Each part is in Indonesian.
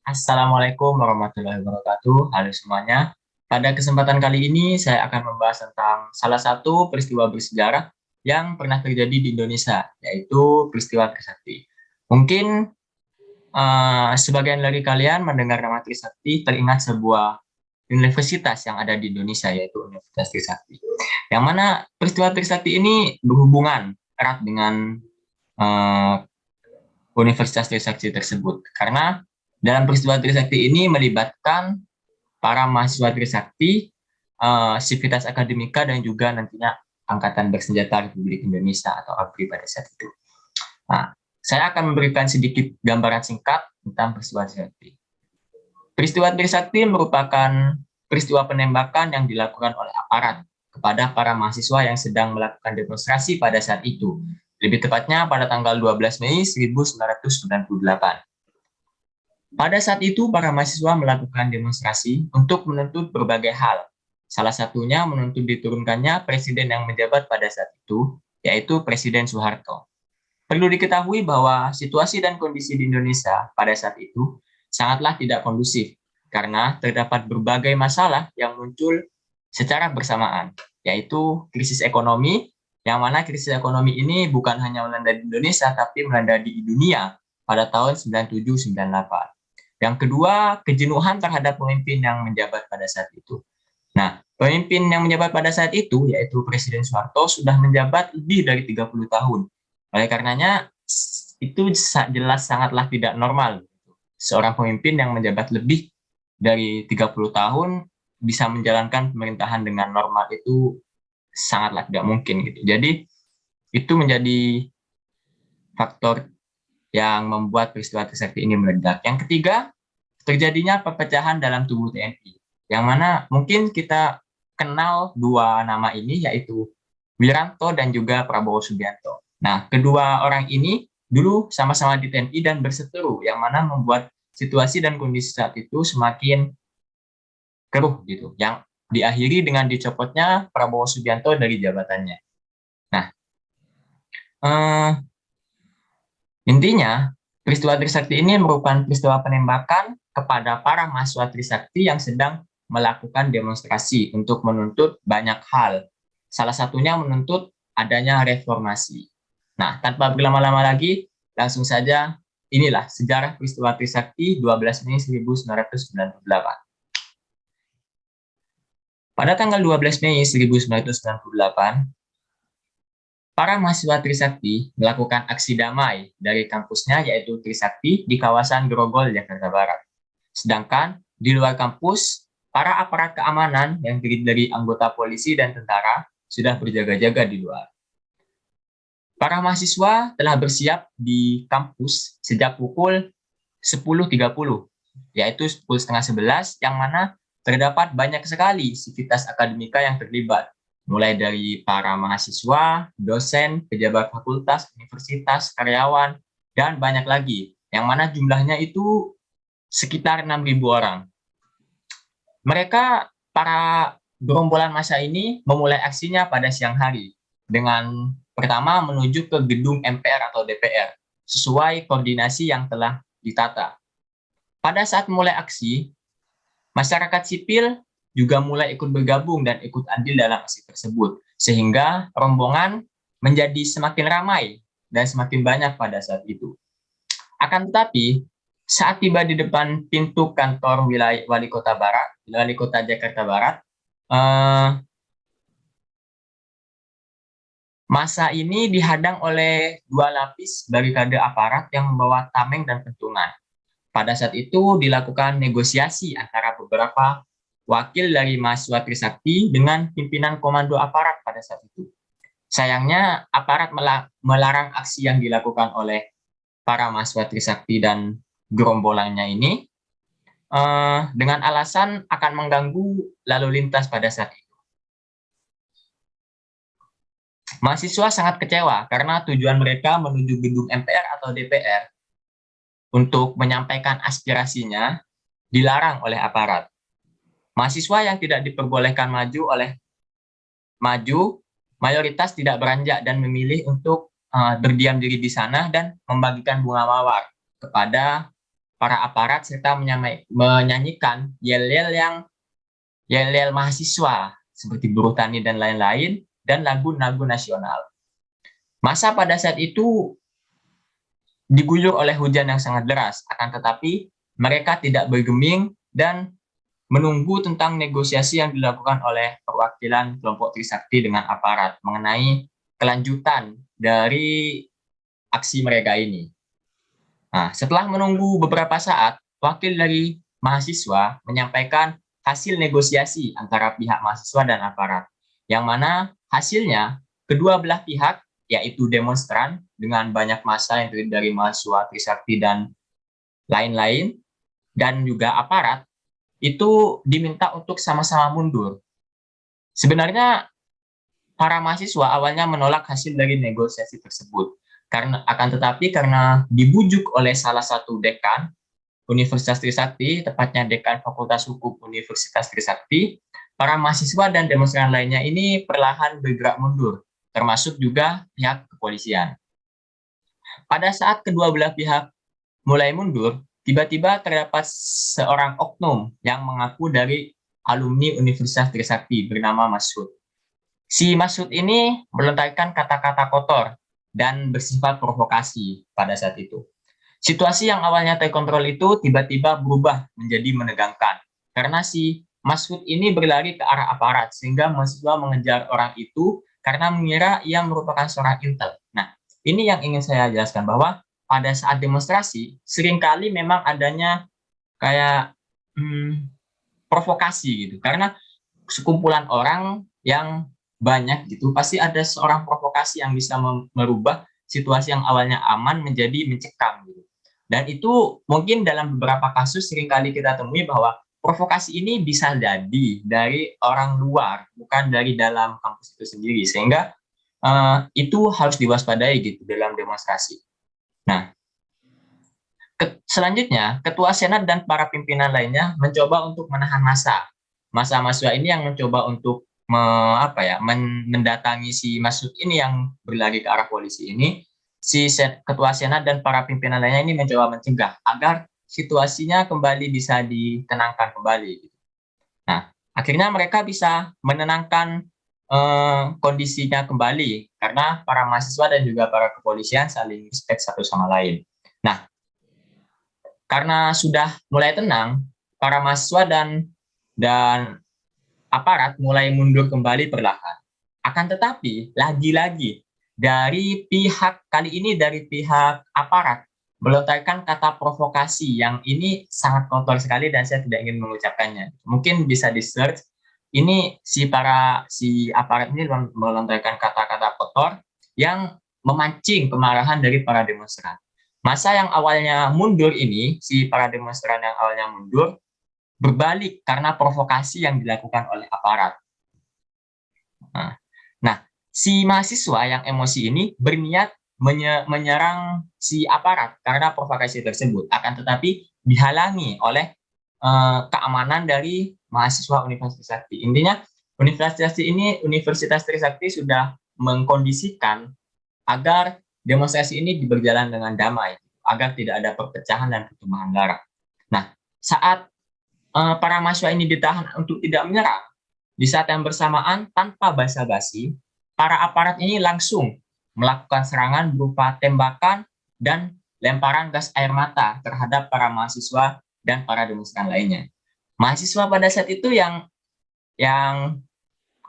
Assalamualaikum warahmatullahi wabarakatuh. Halo semuanya. Pada kesempatan kali ini saya akan membahas tentang salah satu peristiwa bersejarah yang pernah terjadi di Indonesia, yaitu peristiwa Trisakti. Mungkin sebagian dari kalian mendengar nama Trisakti teringat sebuah universitas yang ada di Indonesia, yaitu Universitas Trisakti. Yang mana peristiwa Trisakti ini berhubungan erat dengan uh, Universitas Trisakti tersebut, karena dalam peristiwa Trisakti ini melibatkan para mahasiswa Trisakti, Sivitas Akademika, dan juga nantinya Angkatan Bersenjata Republik Indonesia atau ABRI pada saat itu. Nah, saya akan memberikan sedikit gambaran singkat tentang peristiwa Trisakti. Peristiwa Trisakti merupakan peristiwa penembakan yang dilakukan oleh aparat kepada para mahasiswa yang sedang melakukan demonstrasi pada saat itu. Lebih tepatnya pada tanggal 12 Mei 1998. Pada saat itu, para mahasiswa melakukan demonstrasi untuk menuntut berbagai hal. Salah satunya menuntut diturunkannya presiden yang menjabat pada saat itu, yaitu Presiden Soeharto. Perlu diketahui bahwa situasi dan kondisi di Indonesia pada saat itu sangatlah tidak kondusif, karena terdapat berbagai masalah yang muncul secara bersamaan, yaitu krisis ekonomi, yang mana krisis ekonomi ini bukan hanya melanda di Indonesia, tapi melanda di dunia pada tahun 97-98. Yang kedua, kejenuhan terhadap pemimpin yang menjabat pada saat itu. Nah, pemimpin yang menjabat pada saat itu, yaitu Presiden Soeharto, sudah menjabat lebih dari 30 tahun. Oleh karenanya, itu jelas sangatlah tidak normal. Seorang pemimpin yang menjabat lebih dari 30 tahun bisa menjalankan pemerintahan dengan normal itu sangatlah tidak mungkin gitu. Jadi, itu menjadi faktor yang membuat peristiwa Trisakti ini meledak. Yang ketiga, terjadinya perpecahan dalam tubuh TNI, yang mana mungkin kita kenal dua nama ini, yaitu Wiranto dan juga Prabowo Subianto. Nah, kedua orang ini dulu sama-sama di TNI dan berseteru, yang mana membuat situasi dan kondisi saat itu semakin keruh gitu, yang diakhiri dengan dicopotnya Prabowo Subianto dari jabatannya. Nah, eh, intinya, peristiwa Trisakti ini merupakan peristiwa penembakan kepada para mahasiswa Trisakti yang sedang melakukan demonstrasi untuk menuntut banyak hal. Salah satunya menuntut adanya reformasi. Nah, tanpa berlama-lama lagi, langsung saja inilah sejarah peristiwa Trisakti 12 Mei 1998. Pada tanggal 12 Mei 1998, para mahasiswa Trisakti melakukan aksi damai dari kampusnya, yaitu Trisakti, di kawasan Grogol, Jakarta Barat. Sedangkan di luar kampus, para aparat keamanan yang terdiri dari anggota polisi dan tentara sudah berjaga-jaga di luar. Para mahasiswa telah bersiap di kampus sejak pukul 10.30, yaitu 10.30, yang mana terdapat banyak sekali sivitas akademika yang terlibat, mulai dari para mahasiswa, dosen, pejabat fakultas, universitas, karyawan, dan banyak lagi, yang mana jumlahnya itu sekitar 6.000 orang. Mereka, para gerombolan massa ini memulai aksinya pada siang hari, dengan pertama menuju ke gedung MPR atau DPR, sesuai koordinasi yang telah ditata. Pada saat mulai aksi, masyarakat sipil juga mulai ikut bergabung dan ikut andil dalam aksi tersebut, sehingga rombongan menjadi semakin ramai dan semakin banyak pada saat itu. Akan tetapi, saat tiba di depan pintu kantor wilayah Wali Kota Jakarta Barat, masa ini dihadang oleh dua lapis barikade aparat yang membawa tameng dan pentungan. Pada saat itu dilakukan negosiasi antara beberapa wakil dari mahasiswa Trisakti dengan pimpinan komando aparat pada saat itu. Sayangnya aparat melarang aksi yang dilakukan oleh para mahasiswa Trisakti dan gerombolannya ini dengan alasan akan mengganggu lalu lintas pada saat itu. Mahasiswa sangat kecewa karena tujuan mereka menuju gedung MPR atau DPR untuk menyampaikan aspirasinya dilarang oleh aparat. Mahasiswa yang tidak diperbolehkan maju, mayoritas tidak beranjak dan memilih untuk berdiam diri di sana dan membagikan bunga mawar kepada para aparat serta menyanyikan yel-yel mahasiswa seperti buruh tani dan lain-lain, dan lagu-lagu nasional. Masa pada saat itu diguyur oleh hujan yang sangat deras, akan tetapi mereka tidak bergeming dan menunggu tentang negosiasi yang dilakukan oleh perwakilan kelompok Trisakti dengan aparat mengenai kelanjutan dari aksi mereka ini. Nah, setelah menunggu beberapa saat, wakil dari mahasiswa menyampaikan hasil negosiasi antara pihak mahasiswa dan aparat, yang mana hasilnya kedua belah pihak, yaitu demonstran dengan banyak massa yang terdiri dari mahasiswa, Trisakti, dan lain-lain, dan juga aparat, itu diminta untuk sama-sama mundur. Sebenarnya para mahasiswa awalnya menolak hasil dari negosiasi tersebut, karena dibujuk oleh salah satu dekan Universitas Trisakti, tepatnya dekan Fakultas Hukum Universitas Trisakti, para mahasiswa dan demonstran lainnya ini perlahan bergerak mundur, termasuk juga pihak kepolisian. Pada saat kedua belah pihak mulai mundur, tiba-tiba terdapat seorang oknum yang mengaku dari alumni Universitas Trisakti bernama Masud. Si Masud ini melontarkan kata-kata kotor dan bersifat provokasi pada saat itu. Situasi yang awalnya terkontrol itu tiba-tiba berubah menjadi menegangkan karena si Masud ini berlari ke arah aparat sehingga mahasiswa mengejar orang itu karena mengira ia merupakan seorang intel. Nah, ini yang ingin saya jelaskan bahwa pada saat demonstrasi seringkali memang adanya kayak provokasi gitu karena sekumpulan orang yang banyak gitu pasti ada seorang provokasi yang bisa merubah situasi yang awalnya aman menjadi mencekam gitu. Dan itu mungkin dalam beberapa kasus seringkali kita temui bahwa provokasi ini bisa jadi dari orang luar bukan dari dalam kampus itu sendiri sehingga itu harus diwaspadai gitu dalam demonstrasi. Nah, selanjutnya ketua senat dan para pimpinan lainnya mencoba untuk menahan massa mahasiswa ini yang mencoba untuk mendatangi si Masud ini yang berlari ke arah polisi ini. Si ketua senat dan para pimpinan lainnya ini mencoba mencegah agar situasinya kembali bisa ditenangkan kembali. Nah, akhirnya mereka bisa menenangkan kondisinya kembali karena para mahasiswa dan juga para kepolisian saling respect satu sama lain. Nah, karena sudah mulai tenang, para mahasiswa dan aparat mulai mundur kembali perlahan. Akan tetapi, lagi-lagi, dari pihak aparat, melontarkan kata provokasi yang ini sangat kotor sekali dan saya tidak ingin mengucapkannya. Mungkin bisa di-search, ini si aparat ini melontarkan kata-kata kotor yang memancing kemarahan dari para demonstran. Masa yang awalnya mundur ini, si para demonstran yang awalnya mundur, berbalik karena provokasi yang dilakukan oleh aparat. Nah, si mahasiswa yang emosi ini berniat menyerang si aparat karena provokasi tersebut, akan tetapi dihalangi oleh keamanan dari mahasiswa Universitas Trisakti. Intinya Universitas Trisakti sudah mengkondisikan agar demonstrasi ini berjalan dengan damai, agar tidak ada perpecahan dan pertumpahan darah. Nah, saat para mahasiswa ini ditahan untuk tidak menyerang, di saat yang bersamaan tanpa basa-basi, para aparat ini langsung melakukan serangan berupa tembakan dan lemparan gas air mata terhadap para mahasiswa dan para demonstran lainnya. Mahasiswa pada saat itu yang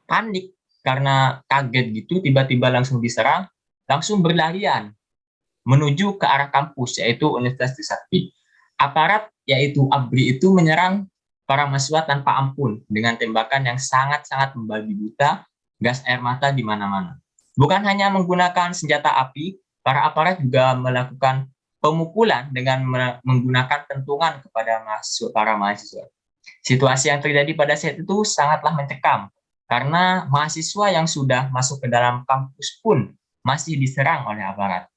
panik karena kaget gitu, tiba-tiba langsung diserang, langsung berlarian menuju ke arah kampus, yaitu Universitas Trisakti. Aparat, yaitu ABRI itu menyerang para mahasiswa tanpa ampun dengan tembakan yang sangat-sangat membabi buta, gas air mata di mana-mana. Bukan hanya menggunakan senjata api, para aparat juga melakukan pemukulan dengan menggunakan pentungan kepada para mahasiswa. Situasi yang terjadi pada saat itu sangatlah mencekam, karena mahasiswa yang sudah masuk ke dalam kampus pun masih diserang oleh aparat.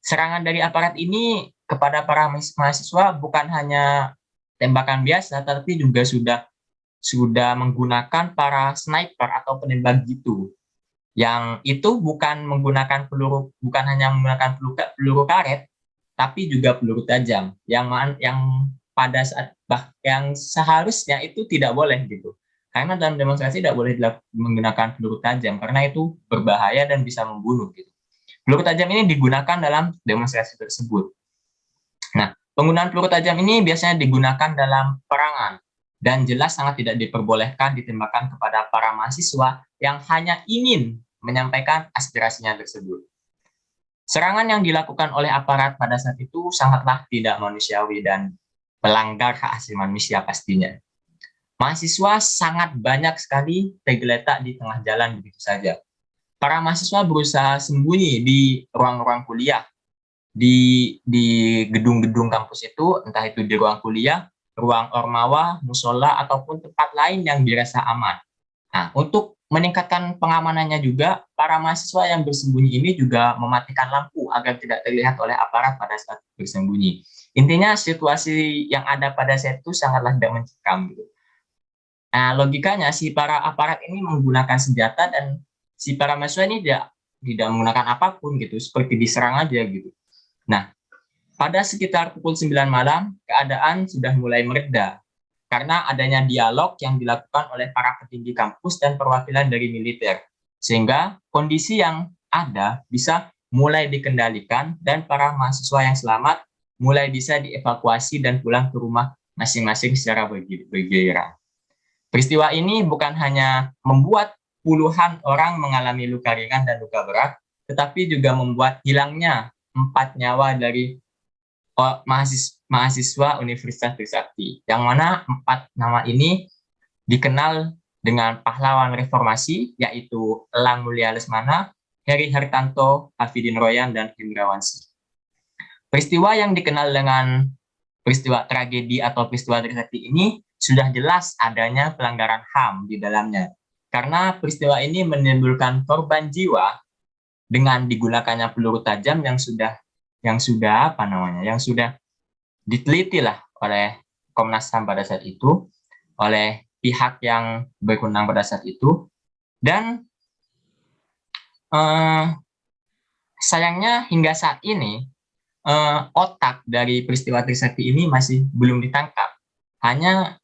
Serangan dari aparat ini kepada para mahasiswa bukan hanya tembakan biasa, tapi juga sudah menggunakan para sniper atau penembak gitu. Yang itu bukan hanya menggunakan peluru karet, tapi juga peluru tajam yang pada saat yang seharusnya itu tidak boleh gitu. Karena dalam demonstrasi tidak boleh menggunakan peluru tajam karena itu berbahaya dan bisa membunuh gitu. Peluru tajam ini digunakan dalam demonstrasi tersebut. Nah, penggunaan peluru tajam ini biasanya digunakan dalam perangan dan jelas sangat tidak diperbolehkan ditembakkan kepada para mahasiswa yang hanya ingin menyampaikan aspirasinya tersebut. Serangan yang dilakukan oleh aparat pada saat itu sangatlah tidak manusiawi dan melanggar hak asasi manusia pastinya. Mahasiswa sangat banyak sekali tergeletak di tengah jalan begitu saja. Para mahasiswa berusaha sembunyi di ruang-ruang kuliah, di gedung-gedung kampus itu, entah itu di ruang kuliah, ruang ormawa, musola, ataupun tempat lain yang dirasa aman. Nah, untuk meningkatkan pengamanannya juga, para mahasiswa yang bersembunyi ini juga mematikan lampu agar tidak terlihat oleh aparat pada saat bersembunyi. Intinya situasi yang ada pada saat itu sangatlah tidak mencekam gitu. Nah, logikanya si para aparat ini menggunakan senjata dan si para mahasiswa ini tidak menggunakan apapun gitu, seperti diserang aja gitu. Nah, pada sekitar pukul 9 malam, keadaan sudah mulai mereda karena adanya dialog yang dilakukan oleh para petinggi kampus dan perwakilan dari militer. Sehingga kondisi yang ada bisa mulai dikendalikan dan para mahasiswa yang selamat mulai bisa dievakuasi dan pulang ke rumah masing-masing secara bergiliran. Peristiwa ini bukan hanya membuat puluhan orang mengalami luka ringan dan luka berat, tetapi juga membuat hilangnya 4 nyawa dari mahasiswa Universitas Trisakti, yang mana 4 nama ini dikenal dengan pahlawan reformasi, yaitu Elang Mulia Lesmana, Heri Hartanto, Hafidin Royan, dan Hendrawansyah. Peristiwa yang dikenal dengan peristiwa tragedi atau peristiwa Trisakti ini sudah jelas adanya pelanggaran HAM di dalamnya. Karena peristiwa ini menimbulkan korban jiwa dengan digunakannya peluru tajam yang sudah diteliti lah oleh Komnas HAM pada saat itu, oleh pihak yang berwenang pada saat itu, dan sayangnya hingga saat ini otak dari peristiwa Trisakti ini masih belum ditangkap. Hanya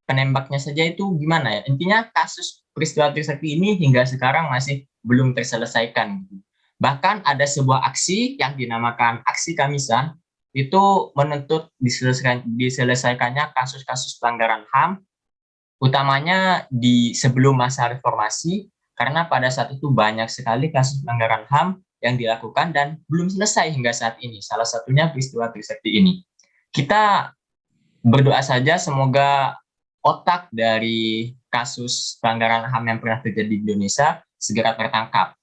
penembaknya saja itu gimana ya? Intinya kasus peristiwa Trisakti ini hingga sekarang masih belum terselesaikan. Bahkan ada sebuah aksi yang dinamakan Aksi Kamisan, itu menuntut diselesaikannya kasus-kasus pelanggaran HAM, utamanya di sebelum masa reformasi, karena pada saat itu banyak sekali kasus pelanggaran HAM yang dilakukan dan belum selesai hingga saat ini. Salah satunya peristiwa Trisakti ini. Kita berdoa saja semoga otak dari kasus pelanggaran HAM yang pernah terjadi di Indonesia segera tertangkap.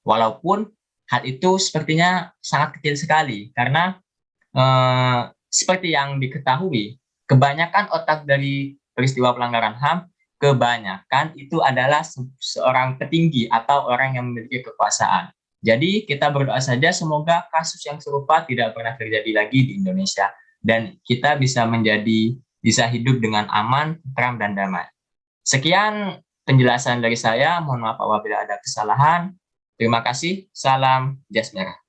Walaupun hal itu sepertinya sangat kecil sekali, karena seperti yang diketahui, kebanyakan otak dari peristiwa pelanggaran HAM, kebanyakan itu adalah seorang petinggi atau orang yang memiliki kekuasaan. Jadi kita berdoa saja semoga kasus yang serupa tidak pernah terjadi lagi di Indonesia, dan kita bisa hidup dengan aman, tentram, dan damai. Sekian penjelasan dari saya, mohon maaf apabila ada kesalahan. Terima kasih, salam jas merah.